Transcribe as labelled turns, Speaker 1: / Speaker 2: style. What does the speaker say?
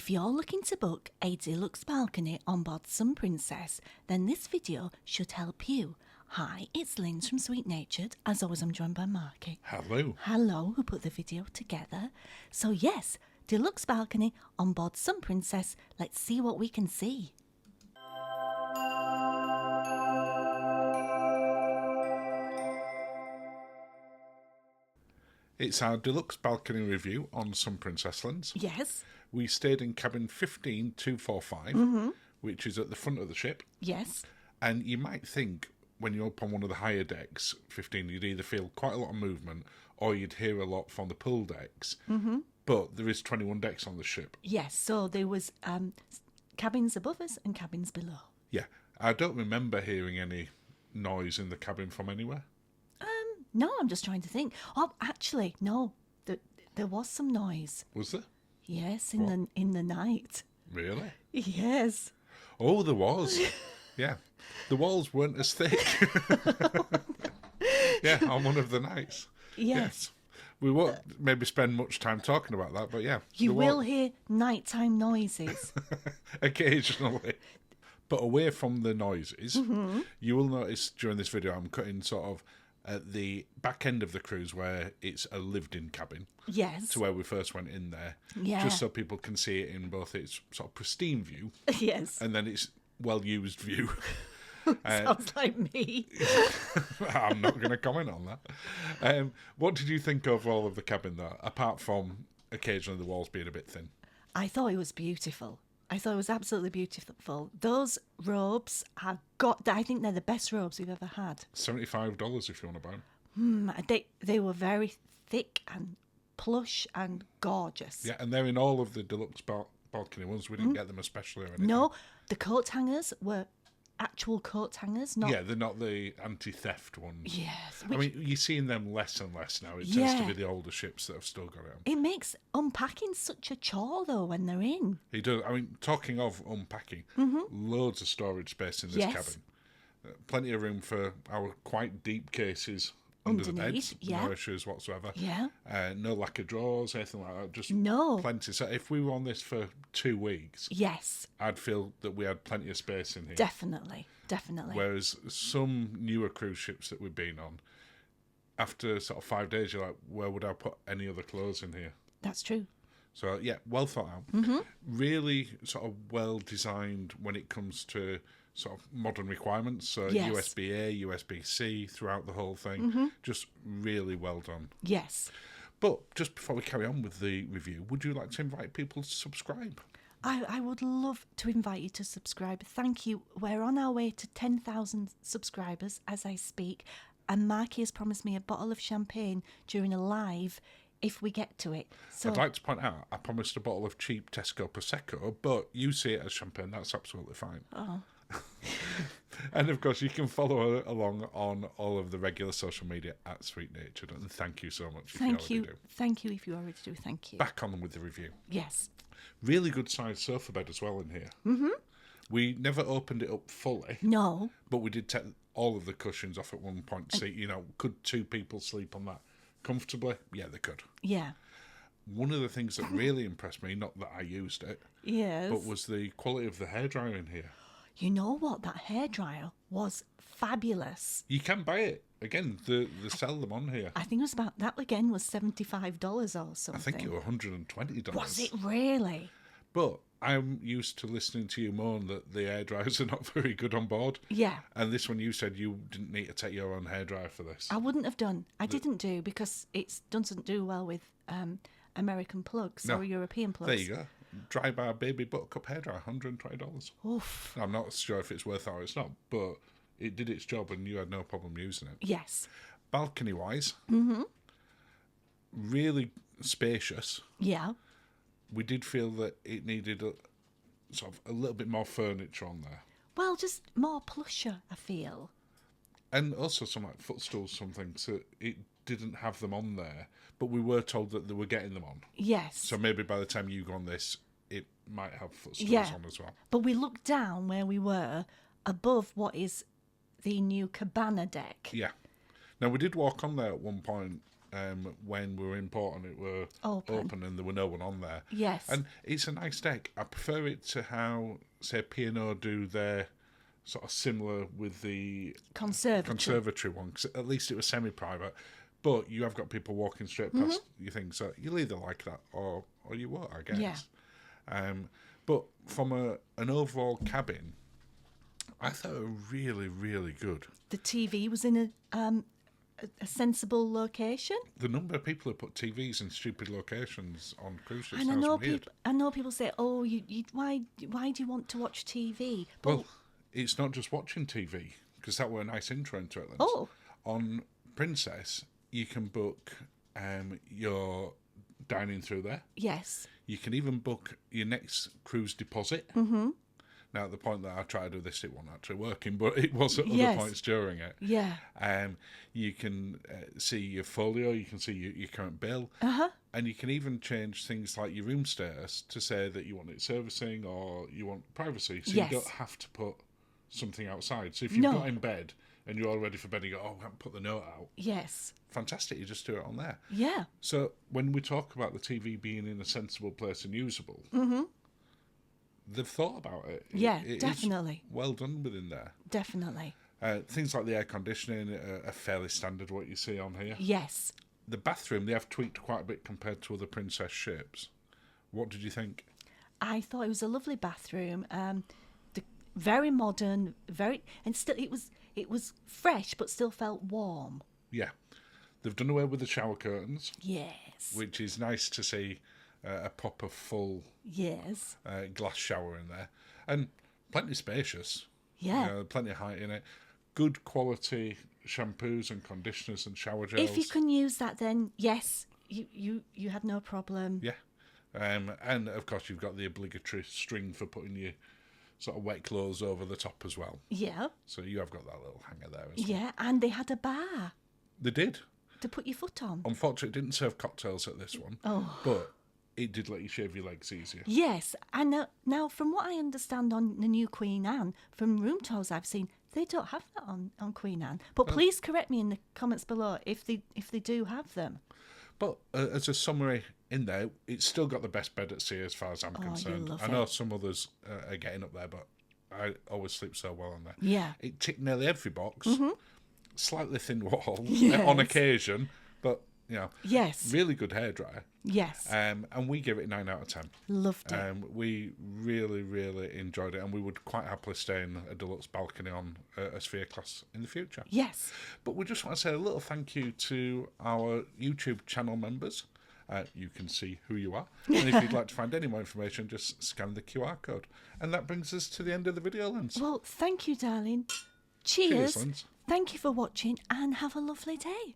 Speaker 1: If you're looking to book a deluxe balcony on board Sun Princess, then this video should help you. Hi, it's Linz from Sweet Natured. As always, I'm joined by Marky.
Speaker 2: Hello.
Speaker 1: Hello, who put the video together. So yes, deluxe balcony on board Sun Princess. Let's see what we can see.
Speaker 2: It's our deluxe balcony review on Sun Princess Linz.
Speaker 1: Yes.
Speaker 2: We stayed in cabin 15245, which is at the front of the ship.
Speaker 1: Yes.
Speaker 2: And you might think when you're up on one of the higher decks, 15, you'd either feel quite a lot of movement or you'd hear a lot from the pool decks. But there is 21 decks on the ship.
Speaker 1: Yes, so there was cabins above us and cabins below.
Speaker 2: Yeah. I don't remember hearing any noise in the cabin from anywhere.
Speaker 1: No, I'm just trying to think. Oh, actually, no. There was some noise.
Speaker 2: Was there?
Speaker 1: Yes, in the night.
Speaker 2: Really?
Speaker 1: Yes.
Speaker 2: Oh, there was. Yeah. The walls weren't as thick. Yeah, on one of the nights.
Speaker 1: Yes.
Speaker 2: We won't maybe spend much time talking about that, but yeah.
Speaker 1: You will hear nighttime noises.
Speaker 2: Occasionally. But away from the noises, you will notice during this video I'm cutting sort of at the back end of the cruise where it's a lived-in cabin.
Speaker 1: Yes.
Speaker 2: To where we first went in there.
Speaker 1: Yeah.
Speaker 2: Just so people can see it in both its sort of pristine view.
Speaker 1: Yes.
Speaker 2: And then its well-used view.
Speaker 1: Sounds like me.
Speaker 2: I'm not going to comment on that. What did you think overall of the cabin, though, apart from occasionally the walls being a bit thin?
Speaker 1: I thought it was beautiful. I thought it was absolutely beautiful. Those robes I think they're the best robes we've ever had.
Speaker 2: $75 if you want to buy them.
Speaker 1: They were very thick and plush and gorgeous.
Speaker 2: Yeah, and they're in all of the deluxe balcony ones. We didn't get them especially or anything.
Speaker 1: No, the coat hangers were actual coat hangers, not...
Speaker 2: Yeah, they're not the anti-theft ones.
Speaker 1: Yes.
Speaker 2: I mean, you're seeing them less and less now. It tends to be the older ships that have still got it on.
Speaker 1: It makes unpacking such a chore, though, when they're in.
Speaker 2: It does. I mean, talking of unpacking, loads of storage space in this cabin. Plenty of room for our quite deep cases under the beds. No issues whatsoever.
Speaker 1: Yeah.
Speaker 2: No lack of drawers, anything like that. Just plenty. So if we were on this for 2 weeks,
Speaker 1: yes,
Speaker 2: I'd feel that we had plenty of space in here.
Speaker 1: Definitely.
Speaker 2: Whereas some newer cruise ships that we've been on, after sort of 5 days, you're like, where would I put any other clothes in here?
Speaker 1: That's true.
Speaker 2: So, yeah, well thought out. Really sort of well designed when it comes to sort of modern requirements. So USB-A, USB-C throughout the whole thing. Just really well done.
Speaker 1: Yes.
Speaker 2: But just before we carry on with the review, would you like to invite people to subscribe?
Speaker 1: I would love to invite you to subscribe. Thank you. We're on our way to 10,000 subscribers as I speak. And Marky has promised me a bottle of champagne during a live if we get to it. So
Speaker 2: I'd like to point out, I promised a bottle of cheap Tesco Prosecco, but you see it as champagne. That's absolutely fine.
Speaker 1: Oh.
Speaker 2: And of course, you can follow along on all of the regular social media at Sweet Natured. And thank you so much.
Speaker 1: Thank you. Thank you if you already do. Thank you.
Speaker 2: Back on with the review.
Speaker 1: Yes.
Speaker 2: Really good sized sofa bed as well in here. We never opened it up fully.
Speaker 1: No.
Speaker 2: But we did take all of the cushions off at one point to see, could 2 people sleep on that comfortably? Yeah, they could.
Speaker 1: Yeah.
Speaker 2: One of the things that really impressed me, not that I used it,
Speaker 1: yes,
Speaker 2: but was the quality of the hairdryer in here.
Speaker 1: You know what? That hairdryer was fabulous.
Speaker 2: You can buy it. Again, they sell them on here.
Speaker 1: I think it was that again was $75 or something.
Speaker 2: I think it was $120.
Speaker 1: Was it really?
Speaker 2: But I'm used to listening to you moan that the hairdryers are not very good on board.
Speaker 1: Yeah.
Speaker 2: And this one you said you didn't need to take your own hairdryer for this.
Speaker 1: I wouldn't have done. I didn't do because it doesn't do well with American plugs or European plugs.
Speaker 2: There you go. Dry Bar Baby Buttercup hairdryer, $120.
Speaker 1: Oof.
Speaker 2: I'm not sure if it's worth it or it's not, but it did its job and you had no problem using it.
Speaker 1: Yes.
Speaker 2: Balcony-wise, really spacious.
Speaker 1: Yeah.
Speaker 2: We did feel that it needed a little bit more furniture on there.
Speaker 1: Well, just more plusher, I feel.
Speaker 2: And also some like footstools, something, so it didn't have them on there, but we were told that they were getting them on.
Speaker 1: Yes.
Speaker 2: So maybe by the time you go on this, it might have footstools on as well.
Speaker 1: But we looked down where we were above what is the new cabana deck.
Speaker 2: Yeah. Now, we did walk on there at one point when we were in port and it were
Speaker 1: Open.
Speaker 2: and there were no one on there.
Speaker 1: Yes.
Speaker 2: And it's a nice deck. I prefer it to how, say, P&O do their sort of similar with the conservatory one, 'cause at least it was semi-private. But you have got people walking straight past your thing, so you'll either like that or you won't, I guess.
Speaker 1: Yeah.
Speaker 2: But from an overall cabin, I thought it was really, really good.
Speaker 1: The TV was in a sensible location.
Speaker 2: The number of people who put TVs in stupid locations on cruise ships
Speaker 1: And
Speaker 2: sounds weird.
Speaker 1: I know people say, "Oh, why do you want to watch TV?" But,
Speaker 2: Well, it's not just watching TV, because that were a nice intro into it. Then.
Speaker 1: Oh.
Speaker 2: On Princess, you can book your dining through there.
Speaker 1: yes,
Speaker 2: You can even book your next cruise deposit. Mm-hmm. Now, at the point that I tried to do this, it wasn't actually working, but it was at other points during it.
Speaker 1: yeah,
Speaker 2: You can see your folio, you can see your current bill, and you can even change things like your room status to say that you want it servicing or you want privacy, so
Speaker 1: Yes.
Speaker 2: you don't have to put something outside. So if you've got in bed and you're all ready for bed, you go, I haven't put the note out.
Speaker 1: yes,
Speaker 2: Fantastic, you just do it on there.
Speaker 1: yeah,
Speaker 2: So when we talk about the TV being in a sensible place and usable, they've thought about it.
Speaker 1: Yeah,
Speaker 2: It is
Speaker 1: definitely.
Speaker 2: well done within there.
Speaker 1: definitely,
Speaker 2: Things like the air conditioning are fairly standard, what you see on here.
Speaker 1: yes.
Speaker 2: The bathroom, they have tweaked quite a bit compared to other Princess ships. What did you think?
Speaker 1: I thought it was a lovely bathroom. Very modern, and still it was fresh, but still felt warm.
Speaker 2: Yeah. They've done away with the shower curtains,
Speaker 1: Yes,
Speaker 2: which is nice to see a proper full
Speaker 1: yes,
Speaker 2: glass shower in there. And plenty spacious.
Speaker 1: yeah.
Speaker 2: Plenty of height in it. Good quality shampoos and conditioners and shower gels.
Speaker 1: If you can use that, then yes, you had no problem.
Speaker 2: Yeah. And of course you've got the obligatory string for putting your sort of wet clothes over the top as well.
Speaker 1: Yeah,
Speaker 2: So you have got that little hanger there as well.
Speaker 1: yeah, and they had a bar
Speaker 2: They did.
Speaker 1: to put your foot on.
Speaker 2: Unfortunately, it didn't serve cocktails at this one. But it did let you shave your legs easier.
Speaker 1: Yes, and now from what I understand on the new Queen Anne, from room tours I've seen, they don't have that on Queen Anne. But please correct me in the comments below if they do have them.
Speaker 2: But as a summary in there, it's still got the best bed at sea as far as I'm concerned.
Speaker 1: love
Speaker 2: I know
Speaker 1: it.
Speaker 2: some others are getting up there, but I always sleep so well on there.
Speaker 1: Yeah.
Speaker 2: It ticked nearly every box. Slightly thin wall
Speaker 1: Yes.
Speaker 2: on occasion, but
Speaker 1: Yes.
Speaker 2: really good hairdryer.
Speaker 1: Yes.
Speaker 2: And we give it 9 out of 10.
Speaker 1: Loved it.
Speaker 2: We really, really enjoyed it, and we would quite happily stay in a deluxe balcony on a Sphere class in the future.
Speaker 1: Yes.
Speaker 2: But we just want to say a little thank you to our YouTube channel members. You can see who you are. And if you'd like to find any more information, just scan the QR code. And that brings us to the end of the video, Lens.
Speaker 1: Well, thank you, darling. Cheers.
Speaker 2: Lens.
Speaker 1: Thank you for watching and have a lovely day.